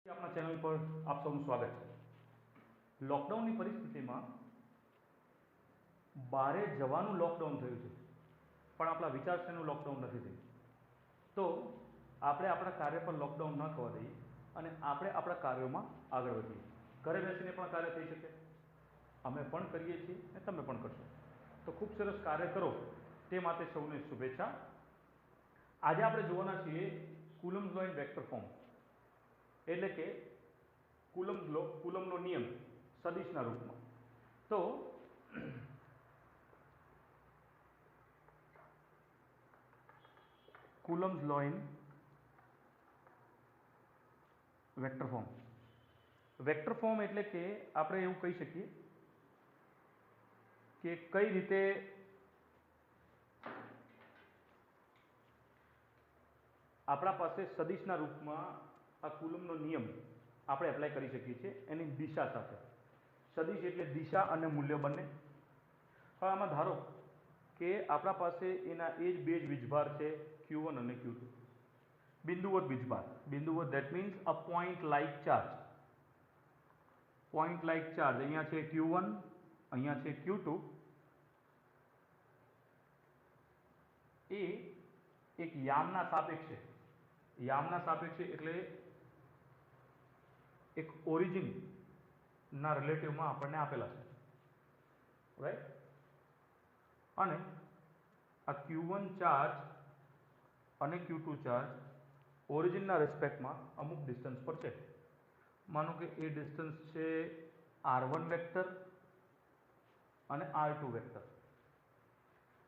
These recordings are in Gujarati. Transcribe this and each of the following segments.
આપણા ચેનલ પર આપ સૌનું સ્વાગત છે। લોકડાઉનની પરિસ્થિતિમાં બહારે જવાનું લોકડાઉન થયું છે, પણ આપણા વિચારશક્તિનું લોકડાઉન નથી થયું। તો આપણે આપણા કાર્ય પર લોકડાઉન ન થવા દઈએ અને આપણે આપણા કાર્યોમાં આગળ વધીએ। ઘરે બેસીને પણ કાર્ય થઈ શકે, અમે પણ કરીએ છીએ અને તમે પણ કરશો, તો ખૂબ સરસ કાર્ય કરો તે માટે સૌને શુભેચ્છા। આજે આપણે જોવાના છીએ Coulomb law in vector form, એટલે કે કુલમ્બનો નિયમ સદિશના રૂપમાં। તો Coulomb law in vector form, vector form એટલે કે આપણે એવું કહી શકીએ કે કઈ રીતે આપણા પાસે સદિશના રૂપમાં આ કુલમ્બનો નિયમ આપણે એપ્લાય કરી શકીએ છીએ એની દિશા સાથે। સદિશ એટલે દિશા અને મૂલ્ય બંને। હવે આમાં ધારો કે આપણા પાસે એના એ જ બે જ વીજભાર છે Q1 અને Q2, બિંદુવત વીજભાર। બિંદુવત that means a point like charge, point like charge. અહીંયા છે Q1, અહીંયા છે Q2। એ એક યામના સાપેક્ષે, યામના સાપેક્ષે એટલે એક ઓરિજિન ના રિલેટિવમાં આપણને આપેલા છે, રાઈટ। અને આ Q1 ચાર્જ અને Q2 ચાર્જ ઓરિજિનના રિસ્પેક્ટમાં અમુક ડિસ્ટન્સ પર છે। માનો કે એ ડિસ્ટન્સ છે R1 વેક્ટર અને R2 વેક્ટર।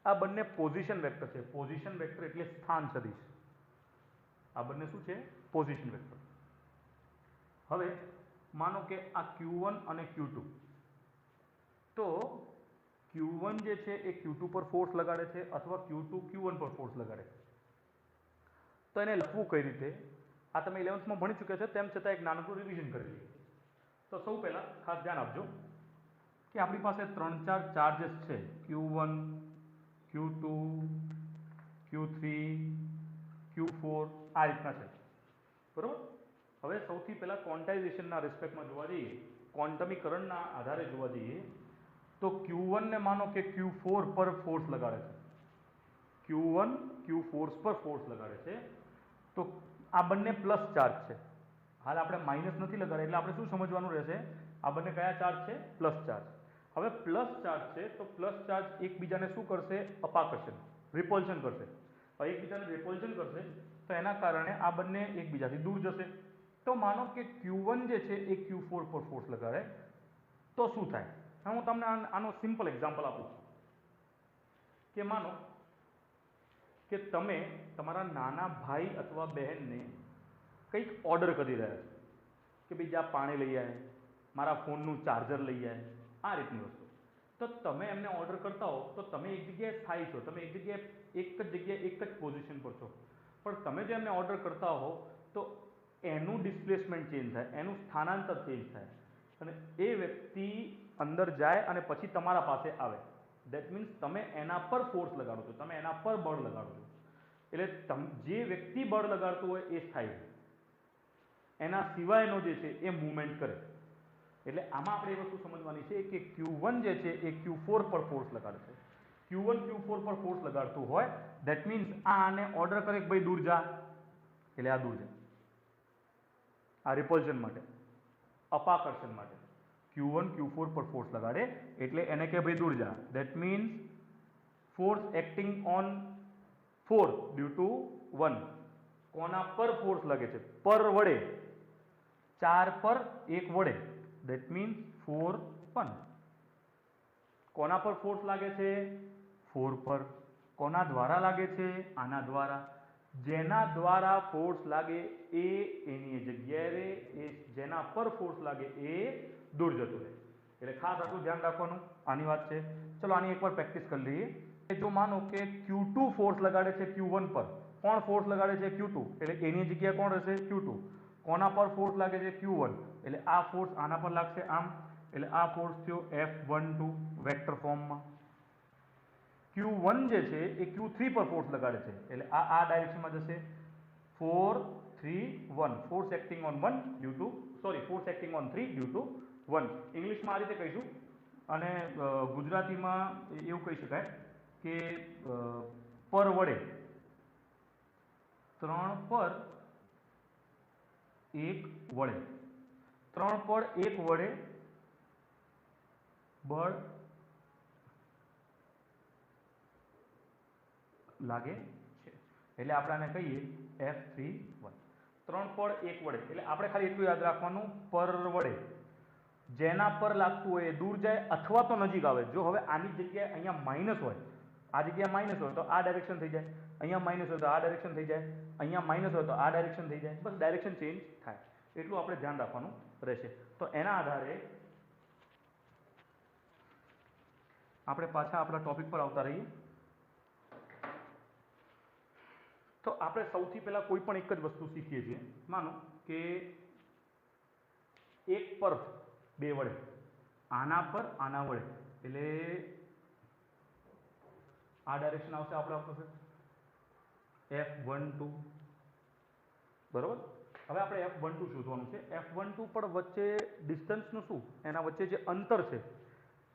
આ બંને પોઝિશન વેક્ટર છે। પોઝિશન વેક્ટર એટલે સ્થાન સદિશ। આ બંને શું છે? Position vector. હવે માનો કે આ Q1 અને Q2, તો Q1 જે છે એ Q2 પર ફોર્સ લગાડે છે અથવા Q2 Q1 પર ફોર્સ લગાડે છે। તો એને લખવું કઈ રીતે? આ તમે 11th ભણી ચૂક્યા છો, તેમ છતાં એક નાનકડું રિવિઝન કરી લઈએ। તો સૌ પહેલા ખાસ ધ્યાન આપજો કે આપણી પાસે 3-4 ચાર્जेस છે, Q1, Q2, Q3, Q4 આ રીતના છે, બરોબર। હવે સૌથી પહેલા ક્વોન્ટાઇઝેશનના રિસ્પેક્ટમાં જોવા જઈએ, ક્વોન્ટમીકરણના આધારે જોવા જઈએ, તો Q1 ને માનો કે Q4 પર ફોર્સ લગાડે છે, Q1 Q4 પર ફોર્સ લગાડે છે, તો આ બંને પ્લસ ચાર્જ છે। હાલ આપણે માઇનસ નથી લગાડે એટલે આપણે શું સમજવાનું રહેશે? આ બંને કયા ચાર્જ છે? Plus charge. હવે પ્લસ ચાર્જ છે તો પ્લસ ચાર્જ એકબીજાને શું કરશે? અપાકર્ષણ, રિપલ્શન કરશે। હવે એકબીજાને રિપલ્શન કરશે તો એના કારણે આ બંને એકબીજાથી દૂર જશે। તો માનો કે Q1 જે છે એ Q4 પર ફોર્સ લગાડે તો શું થાય? હવે હું તમને આનો સિમ્પલ એક્ઝામ્પલ આપું છું કે માનો કે તમે તમારા નાના ભાઈ અથવા બહેનને કંઈક ઓર્ડર કરી રહ્યા છો કે ભાઈ જા પાણી લઈ આવે, મારા ફોનનું ચાર્જર લઈ આવે, આ રીતની વસ્તુ। તો તમે એમને ઓર્ડર કરતા હો તો તમે એક જગ્યાએ સ્થાયી છો, તમે એક જ જગ્યાએ એક જ પોઝિશન પર છો, પણ તમે જે એમને ઓર્ડર કરતા હો તો એનું ડિસ્પ્લેસમેન્ટ ચેન્જ થાય, એનું સ્થાનાંતર ચેન્જ થાય અને એ વ્યક્તિ અંદર જાય અને પછી તમારા પાસે આવે। દેટ મીન્સ તમે એના પર ફોર્સ લગાડો છો, તમે એના પર બળ લગાડો છો। એટલે જે વ્યક્તિ બળ લગાડતો હોય એ સ્થાયી, એના સિવાયનો જે છે એ મૂવમેન્ટ કરે। એટલે આમાં આપણે એ વસ્તુ સમજવાની છે કે Q1 જે છે એ Q4 પર ફોર્સ લગાડે છે। Q1 Q4 પર ફોર્સ લગાડતું હોય દેટ મીન્સ આને ઓર્ડર કરે કે ભાઈ દૂર જા, એટલે આ દૂર જાય, આ રિપલ્શન માટે, અપાકર્ષણ માટે। Q1 Q4 પર ફોર્સ લગાડે એટલે એને કે ભાઈ દૂર જા, that means force acting on 4 due to 1। કોના પર ફોર્સ લાગે છે? પર વડે, 4 પર 1 વડે, દેટ મીન્સ 4 1। કોના પર ફોર્સ લાગે છે? 4 પર। કોના દ્વારા લાગે છે? આના દ્વારા। જેના દ્વારા ફોર્સ લાગે એ એની જગ્યાએ રહે, એ જેના પર ફોર્સ લાગે એ દૂર જતું રહે। એટલે ખાસ આટલું ધ્યાન રાખવાનું, આની વાત છે। ચલો આની એકવાર પ્રેક્ટિસ કરી લઈએ। જો માનો કે Q2 ફોર્સ લગાડે છે Q1 પર, કોણ ફોર્સ લગાડે છે? Q2, એટલે એની જગ્યાએ કોણ રહેશે? Q2। કોના પર ફોર્સ લાગે છે? Q1, એટલે આ ફોર્સ આના પર લાગશે આમ, એટલે આ ફોર્સ થયો F12 વેક્ટર ફોર્મમાં। Q1 જે છે એ Q3 પર ફોર્સ લગાડે છે એટલે આ ડાયરેક્શનમાં જશે 4 3 1 force acting on 1 due to force acting on 3 due to 1. ઇંગ્લિશમાં આ રીતે કહીશું અને ગુજરાતીમાં એવું કહી શકાય કે પર વડે 3 પર 1 વડે 3 પર 1 વડે બળ લાગે છે. એટલે આપણે આને કહીએ F31. 3 પર 1 વડે એટલે આપણે ખાલી એટલું યાદ રાખવાનું, પર વડે જેના પર લાગતું હોય એ દૂર જાય અથવા તો નજીક આવે. જો હવે આની જગ્યાએ અહીંયા માઇનસ હોય, આ જગ્યાએ માઇનસ હોય તો આ ડાયરેક્શન થઈ જાય, અહીંયા માઇનસ હોય તો આ ડાયરેક્શન થઈ જાય, અહીંયા માઇનસ હોય તો આ ડાયરેક્શન થઈ જાય, બસ ડાયરેક્શન ચેન્જ થાય એટલું આપણે ધ્યાન રાખવાનું રહેશે. તો એના આધારે આપણે પાછા આપણા ટોપિક પર આવતા રહીએ. તો આપણે સૌથી પહેલા કોઈ પણ એક જ વસ્તુ શીખીએ છીએ. માનો કે એક પર 2 વડે, આના પર આના વડે, એટલે આ ડાયરેક્શન આવશે આપણે પાસે F12. બરોબર. હવે આપણે F12 શોધવાનું છે. F12 પણ વચ્ચે ડિસ્ટન્સનું શું, એના વચ્ચે જે અંતર છે,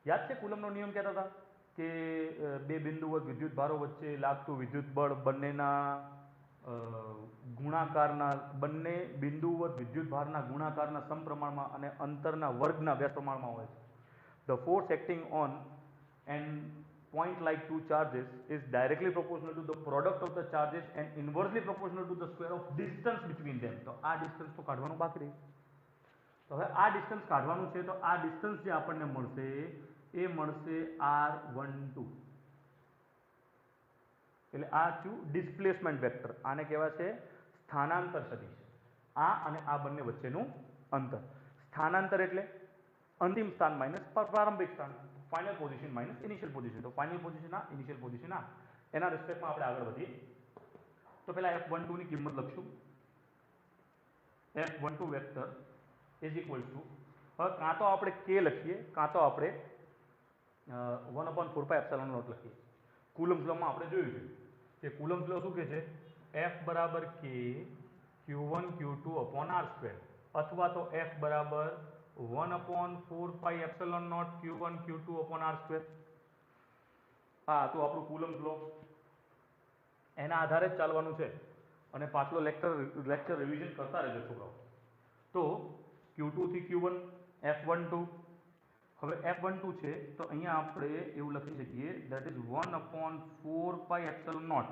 યાદ છે કુલમનો નિયમ કહેતા હતા કે બે બિંદુવત વિદ્યુત ભારો વચ્ચે લાગતું વિદ્યુત બળ બંનેના ગુણાકારના, બંને બિંદુવત વિદ્યુત ભારના ગુણાકારના સમપ્રમાણમાં અને અંતરના વર્ગના વ્યસ્તપ્રમાણમાં હોય છે. The force acting on and point like two charges is directly proportional to the product of the charges and inversely proportional to the square of distance between them. તો આ ડિસ્ટન્સ તો કાઢવાનું બાકી રહ્યું. તો હવે આ ડિસ્ટન્સ કાઢવાનું છે. તો આ ડિસ્ટન્સ જે આપણને મળશે એ મળશે R12. એટલે આ થયું ડિસ્પ્લેસમેન્ટ વેક્ટર. આને કહેવાય છે સ્થાનાંતર સદિશ. આ અને આ બંને વચ્ચેનું અંતર. સ્થાનાંતર એટલે અંતિમ સ્થાન માઇનસ પ્રારંભિક સ્થાન, final position minus initial position. તો ફાઇનલ પોઝિશન આ, ઇનિશિયલ પોઝિશન આ. એના રિસ્પેક્ટમાં આપણે આગળ વધીએ. તો પહેલા F12 ની કિંમત લખશું. F12 vector is equal to, હવે કાં તો આપણે k લખીએ કાં તો આપણે 1/4πε0 લખીએ. કુલમ્સ લૉમાં આપણે જોયું છે કે કુલમ્સ લૉ શું કહે છે, F બરાબર k Q1 Q2 upon R² અથવા તો F બરાબર 1/4πε0 Q1 Q2 upon R². હા, તો આપણું કુલમ્સ લૉ એના આધારે જ ચાલવાનું છે અને પાછલો લેક્ચર રિવિઝન કરતા રહેજો છોકરાઓ. તો Q2 થી Q1 F12. હવે F12 છે તો અહીંયા આપણે એવું લખી શકીએ that is 1/4πε0.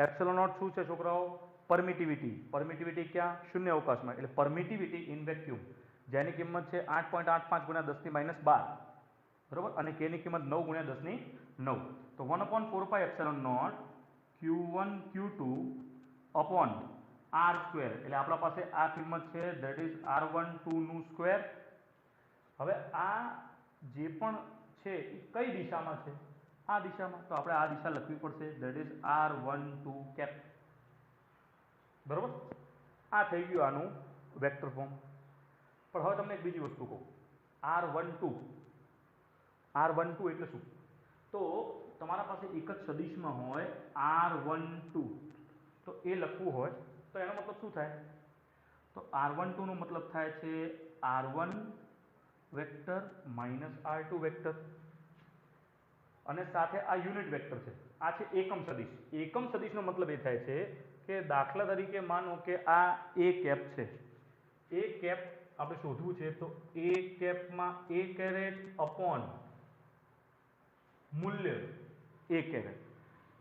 એપ્સિલોન શું છે છોકરાઓ? પરમિટિવિટી. પરમિટિવિટી ક્યાં? શૂન્ય અવકાશમાં. એટલે પરમિટિવિટી ઇન વેક્યુમ જેની કિંમત છે 8.85 × 10⁻12, બરોબર, અને k ની કિંમત 9 × 10⁹. તો 1/4πε0 Q1 Q2 upon R². એટલે આપણા પાસે આ કિંમત છે that is R12 નું સ્ક્વેર. હવે આ જે પણ છે એ કઈ દિશામાં છે? આ દિશામાં. તો આપણે આ દિશા લખવી પડશે that is R12 કેપ. બરોબર. આ થઈ ગયું આનું વેક્ટર ફોર્મ. પણ હવે તમને એક બીજી વસ્તુ કહું. R12 એટલે શું? તો તમારા પાસે એક જ સદિશમાં હોય R12, તો એ લખવું હોય તો એનો મતલબ શું થાય? તો R12 નો મતલબ થાય છે R1 vector minus R2 vector, અને સાથે આ યુનિટ વેક્ટર છે. આ છે એકમ સદિશ. એકમ સદિશનો મતલબ એ થાય છે કે દાખલા તરીકે માનો કે આ A કેપ છે. A કેપ આપણે શોધવું છે તો A કેપમાં A કેરેટ અપોન મૂલ્ય A કેરેટ,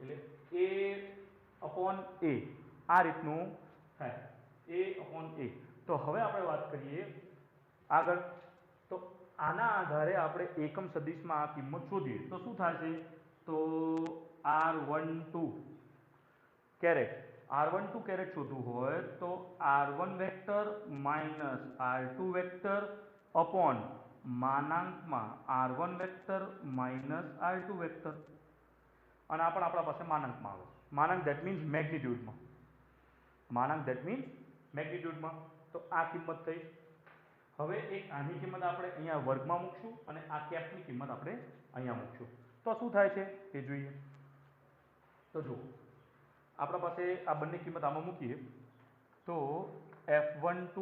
એટલે A અપોન A આ રીતનું થાય. A upon A. તો હવે આપણે વાત કરીએ આગળ. તો આના આધારે આપણે એકમ સદિશમાં આ કિંમત શોધીએ તો શું થશે? તો R12 કેરેટ શોધવું હોય તો R1 vector minus R2 vector upon માનાંકમાં R1 vector minus R2 vector. અને આ પણ આપણા પાસે માનાંકમાં આવે. માનાંક ધેટ મીન્સ મેગ્નિટ્યુડમાં. તો આ કિંમત થઈ. હવે એક આની કિંમત આપણે અહીંયા વર્ગમાં મૂકશું અને આ કેપની કિંમત આપણે અહીંયા મૂકશું. તો શું થાય છે એ જોઈએ. તો જુઓ, આપણા પાસે આ બંને કિંમત આમાં મૂકીએ તો F12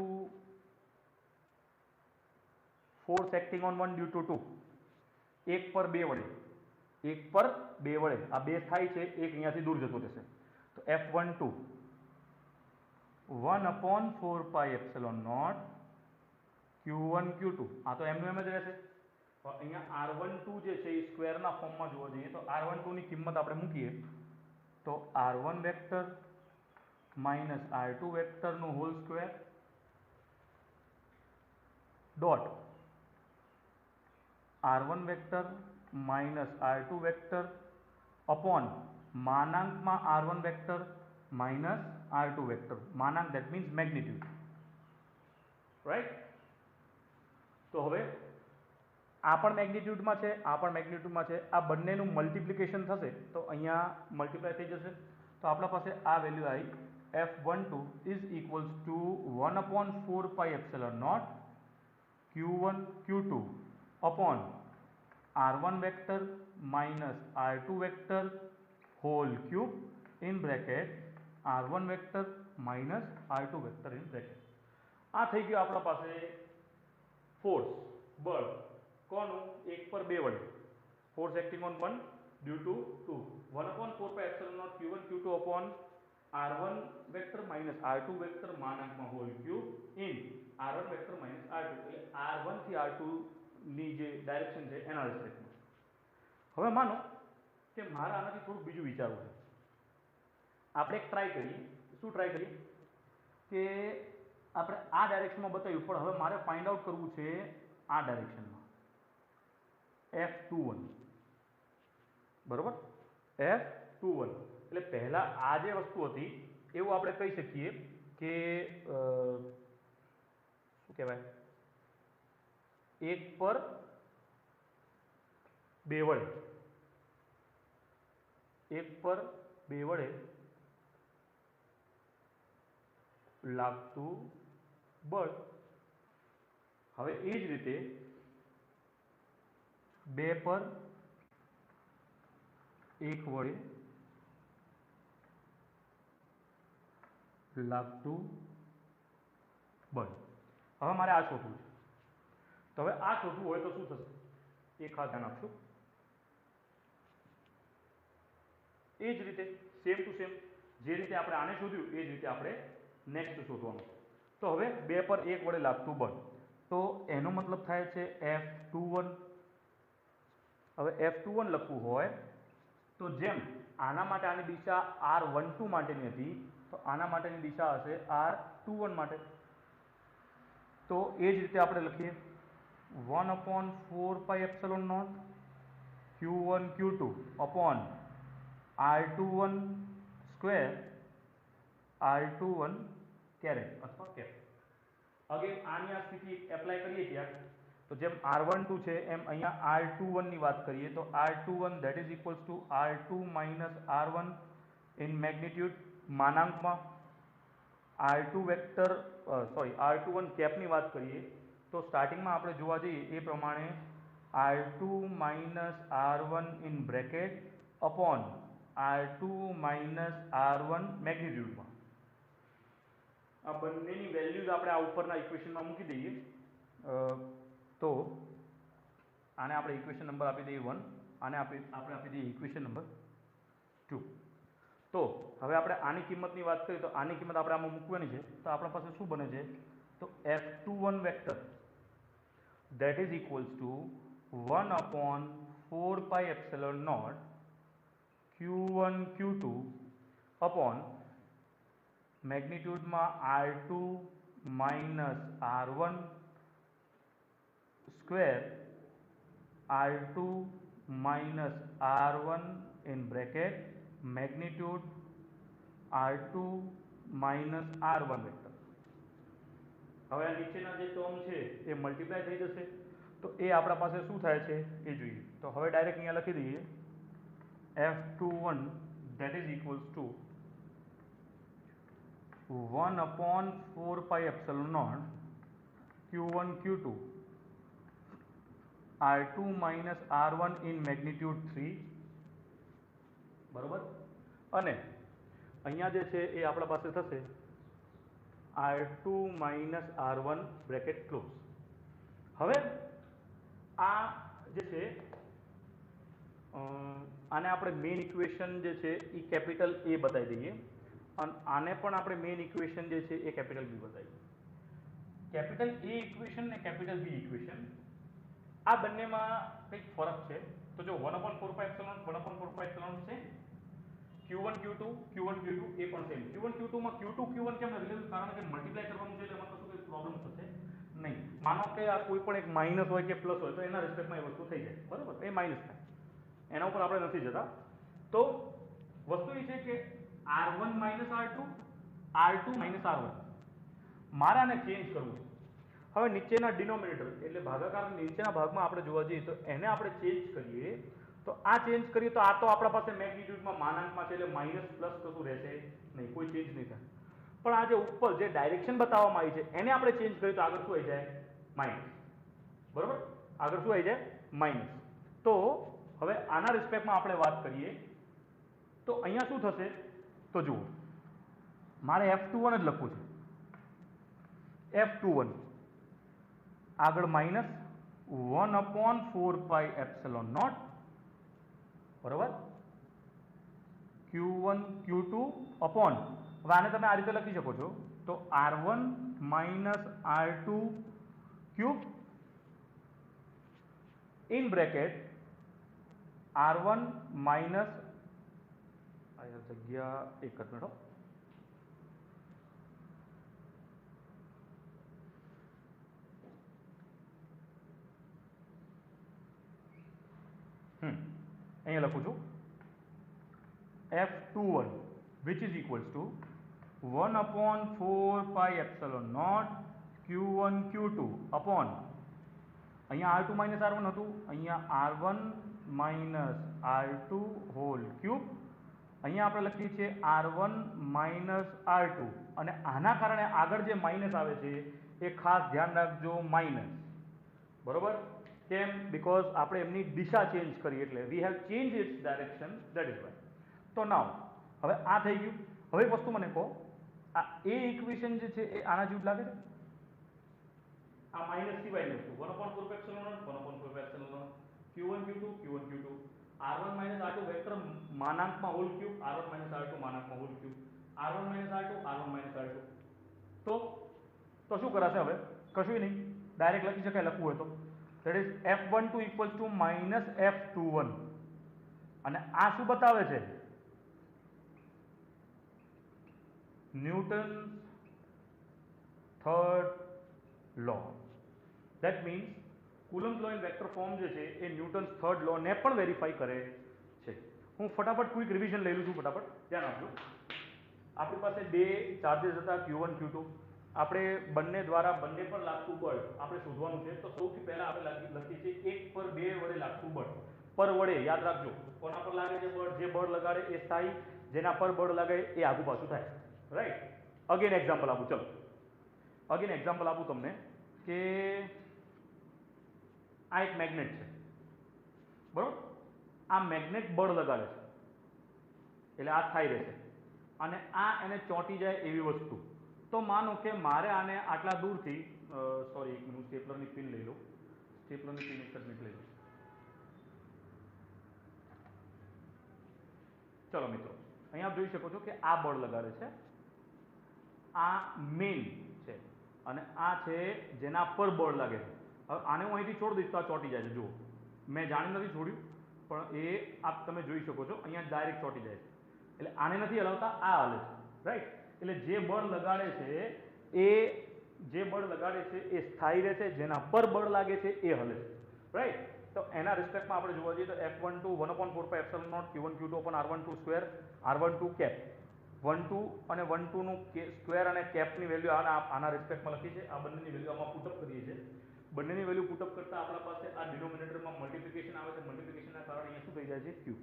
force acting on 1 due to 2 1 પર 2 વડે 1 પર 2 વડે આ 2 થાય છે, 1 અહીંયાથી દૂર જતો રહેશે, તો F12 1/4πε0 Q1 Q2 આ તો એમનું એમ જ રહેશે. અહીંયા R12 જે છે એ સ્ક્વેરના ફોર્મમાં જોવા જઈએ તો R12 ની કિંમત આપણે મૂકીએ તો R1 વેક્ટર માઇનસ R2 વેક્ટરનો whole square dot R1 vector minus R2 vector upon માનાંકમાં R1 vector minus R2 vector, માનાંક દેટ મીન્સ મેગ્નિટ્યુડ, રાઈટ. તો હવે આ પણ મેગ્નિટ્યુડમાં છે, આ પણ મેગ્નિટ્યુડમાં છે, આ બંનેનું મલ્ટિપ્લિકેશન થશે તો અહીંયા મલ્ટીપ્લાય થઈ જશે, તો આપણા પાસે આ વેલ્યુ આવી F12 is equals to 1/4πε0 Q1 Q2 upon R1 vector minus R2 vector whole cube in bracket R1 vector minus R2 vector in bracket. આ થઈ ગયું આપણા પાસે ફોર્સ, બળ કોનું 1 પર 2 વડે, force acting on 1 due to 2 1/4πε0 Q1 Q2 upon R1 vector minus R2 vector માનાંકમાં whole cube in R1 vector minus R2, એટલે R1 થી R2 ની જે ડાયરેક્શન છે એના રિસ્પેક્ટમાં. હવે માનો કે મારે આનાથી થોડું બીજું વિચારવું છે, આપણે એક ટ્રાય કરીએ. શું ટ્રાય કરીએ કે આપણે આ ડાયરેક્શનમાં બતાવ્યું પણ હવે મારે ફાઇન્ડ આઉટ કરવું છે આ ડાયરેક્શનમાં F21, બરોબર, F21 એટલે પહેલા આ જે વસ્તુ હતી એવું આપણે કહી શકીએ કે શું કહેવાય, 1 પર 2 વડે 1 પર 2 વડે લાગતું બળ. હવે એ જ રીતે 2 પર 1 વડે લાગતું બળ. હવે મારે આ શોધવું છે, તો હવે આ શોધવું હોય તો શું થશે એ ખાસ ધ્યાન આપશું. એ જ રીતે સેમ ટુ સેમ જે રીતે આપણે આને શોધ્યું એ જ રીતે આપણે નેક્સ્ટ શોધવાનું. તો હવે 2 પર 1 વડે લાગતું બળ, તો એનો મતલબ થાય છે F21. હવે F21 લખવું હોય તો જેમ આના માટે આની દિશા R12 માટેની હતી તો આના માટેની દિશા હશે R21 માટે. તો એ જ રીતે આપણે લખીએ 1/4πε0 Q1 Q2 upon R21 square R21 caret અથવા કેપ. અગેન આની આ સ્થિતિ એપ્લાય કરીએ ત્યાં તો જેમ R12 છે એમ અહીંયા R21 ની વાત કરીએ તો R21 that is equals to R2 minus R1 in magnitude માનાંકમાં R2 વેક્ટર R21 કેપની વાત કરીએ તો સ્ટાર્ટિંગમાં આપણે જોવા જઈએ એ પ્રમાણે R2 minus R1 in bracket upon R2 minus R1 મેગ્નિટ્યુડમાં. આ બંનેની વેલ્યુઝ આપણે આ ઉપરના ઇક્વેશનમાં મૂકી દઈએ. તો આને આપણે ઇક્વેશન નંબર આપી દઈએ 1, આને આપણે આપી દઈએ ઇક્વેશન નંબર 2. તો હવે આપણે આની કિંમતની વાત કરીએ તો આની કિંમત આપણે આમાં મૂકવાની છે તો આપણા પાસે શું બને છે તો F21 vector that is equals to 1/4πε0 Q1 Q2 upon મેગ્નિટ્યુડમાં R2 minus R1 square R2 minus R1 in bracket magnitude R2 minus R1 vector. હવે આ નીચેના જે ટર્મ છે એ મલ્ટીપ્લાય થઈ જશે તો એ આપણા પાસે શું થાય છે એ જોઈએ. તો હવે ડાયરેક્ટ અહીંયા લખી દઈએ F21 that is equals to 1/4πε0 Q1 Q2 R2 minus R1 in magnitude 3, બરોબર. અને અહીંયા જે છે એ આપણા પાસે થશે R2 minus R1 bracket close. હવે આ જે છે આને આપણે મેઇન ઇક્વેશન જે છે એ કેપિટલ એ બતાવી દઈએ અને આને પણ આપણે મેઇન ઇક્વેશન જે છે એ કેપિટલ બી બતાવીએ. કેપિટલ એ ઇક્વેશન ને કેપિટલ બી ઇક્વેશન આ બંનેમાં કંઈક ફરક છે. તો જો 1/4πε 1/4πε છે. Q1 Q2 Q1 Q2 એ પણ સેમ. Q1 Q2 માં Q2 Q1 કેમ નથી લીધું? કારણ કે મલ્ટીપ્લાય કરવાનું છે એટલે એમાં કશું કોઈ પ્રોબ્લેમ થશે નહીં. માનો કે આ કોઈ પણ એક માઇનસ હોય કે પ્લસ હોય તો એના રિસ્પેક્ટમાં એ વસ્તુ થઈ જાય, બરાબર? એ માઇનસ થાય, એના ઉપર આપણે નથી જતા. તો વસ્તુ એ છે કે R1 minus R2 R2 minus R1 મારે આને ચેન્જ કરવું છે. હવે નીચેના ડિનોમિનેટર એટલે ભાગાકારના નીચેના ભાગમાં આપણે જોવા જઈએ તો એને આપણે ચેન્જ કરીએ તો આ ચેન્જ કરીએ તો આ તો આપણા પાસે મેગ્નિટ્યુડમાં માનાંકમાં છે એટલે માઇનસ પ્લસ કશું રહેશે નહીં, કોઈ ચેન્જ નહીં થાય. પણ આ જે ઉપર જે ડાયરેક્શન બતાવવામાં આવી છે એને આપણે ચેન્જ કરીએ તો આગળ શું આવી જાય? માઇનસ. બરાબર? આગળ શું આવી જાય? માઇનસ. તો હવે આના રિસ્પેક્ટમાં આપણે વાત કરીએ તો અહીંયા શું થશે? તો જુઓ, મારે F21 જ લખવું છે. F21 આગળ માઇનસ 1/4πε0 બરાબર Q1 Q2 અપોન, હવે આને તમે આ રીતે લખી શકો છો તો R1 minus R2 cube in bracket R1 minus જગ્યા એક જ મિનિટ અહીંયા લખું છું F21 which is equals to 1/4πε0 Q1 Q2 upon અહીંયા R2 માઇનસ R1 હતું, અહીંયા R1 minus R2 hall cube, અહીંયા આપણે લખીએ છીએ R1 માઇનસ R2 અને આના કારણે આગળ જે માઇનસ આવે છે એ ખાસ ધ્યાન રાખજો, માઇનસ. બરોબર? કેમ? બીકોઝ આપણે એમની દિશા ચેન્જ કરી એટલે we have change its direction, that is why. તો નાવ હવે આ થઈ ગયું. હવે એક વસ્તુ મને કહો, આ એ ઇક્વેશન જે છે એ આના જેવું લાગે છે? આ માઇનસ સિવાયની વસ્તુ 1/4πε0 1/4πε0 Q1 Q2 Q1 Q2 R1 minus R2 vector માનાંકમાં whole cube R1 minus R2 માનાંકમાં whole cube R1 minus R2 R1 minus R2. તો શું કરાશે? હવે કશું નહીં, ડાયરેક્ટ લખી શકાય લખવું હોય તો. that is F12 equals to minus F21 અને આ શું બતાવે છે? Newton third law. That means Coulomb law in vector form જે છે એ ન્યૂટન્સ થર્ડ લો ને પણ વેરીફાઈ કરે છે. હું ફટાફટ ક્વિક રિવિઝન લઈ લઉં છું, ફટાફટ ધ્યાન આપજો. આપણી પાસે બે ચાર્જીસ હતા Q1 Q2. આપણે બંને દ્વારા બંને પર લાગતું બળ આપણે શોધવાનું છે. તો સૌથી પહેલા આપણે લખીએ છીએ 1 પર 2 વડે લાગતું બળ. પર વડે યાદ રાખજો, કોના પર લાગે છે બળ? જે બળ લગાડે એ સ્થાયી, જેના પર બળ લગાડે એ આગુ પાછું થાય. રાઈટ? અગેન એક્ઝામ્પલ આપું, ચલો અગેન એક્ઝામ્પલ આપું તમને કે આ એક મેગ્નેટ છે, બરોબર? આ મેગ્નેટ બળ લગાડે છે એટલે આ સ્થાયી રહેશે અને આ એને ચોંટી જાય એવી વસ્તુ. તો માનો કે મારે આને આટલા દૂરથી સોરી એક મિનિટ, સ્ટેપલરની પિન લઈ લો. સ્ટેપલરની પિન એક જ મિનિટ લઈ લો. ચલો મિત્રો, અહીંયા આપ જોઈ શકો છો કે આ બળ લગાડે છે, આ મેઇન છે અને આ છે જેના પર બળ લાગે છે. હવે આને હું અહીંથી છોડી દઈશ તો આ ચોંટી જાય છે. જુઓ, મેં જાણી નથી છોડ્યું પણ એ આપ તમે જોઈ શકો છો અહીંયા ડાયરેક્ટ ચોંટી જાય છે. એટલે આને નથી હલાવતા, આ હલે છે. રાઈટ? એટલે જે બળ લગાડે છે એ સ્થાયી રહે છે, જેના પર બળ લાગે છે એ હલે છે. રાઈટ? તો એના રિસ્પેક્ટમાં આપણે જોવા જઈએ તો F12 1/4πε0 Q1 Q2 upon R12 square R12 cap 12 અને 12 નું સ્ક્વેર અને કેપની વેલ્યુ આના રિસ્પેક્ટમાં લખી છે. આ બંનેની વેલ્યુ આમાં પુટઅપ કરીએ છીએ. બંનેની વેલ્યુ પુટઅપ કરતા આપણા પાસે આ ડિનોમિનેટરમાં મલ્ટિપ્લિકેશન આવે છે. મલ્ટિપ્લિકેશનના કારણે અહીંયા શું થઈ જાય છે? ક્યુ.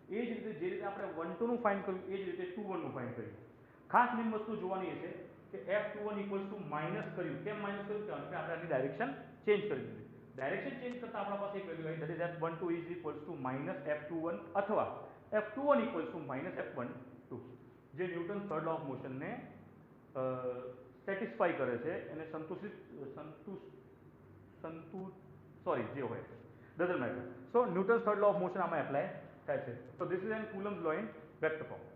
એ જ રીતે જે રીતે આપણે 12 નું ફાઇન્ડ કર્યું એ જ રીતે 21 નું ફાઇન્ડ કર્યું. ખાસ મેઇન વસ્તુ જોવાની એ છે કે F21 ઇક્વલ્સ ટુ માઇનસ કર્યું. કેમ માઇનસ કર્યું? કારણ કે આપણે આની ડાયરેક્શન ચેન્જ કરી દીધી. ડાયરેક્શન ચેન્જ કરતા આપણા પાસે એક વેલ્યુ આવી, that is F12 is equals to minus F21 અથવા F21 equals to minus F12, જે ન્યૂટન થર્ડ લો ઓફ મોશનને સેટિસ્ફાય સેટિસ્ફાઈ કરે છે, એને સોરી જે હોય doesn't matter. So Newton's third law of motion આમાં એપ્લાય થાય છે. તો this is an Coulomb's law in vector form.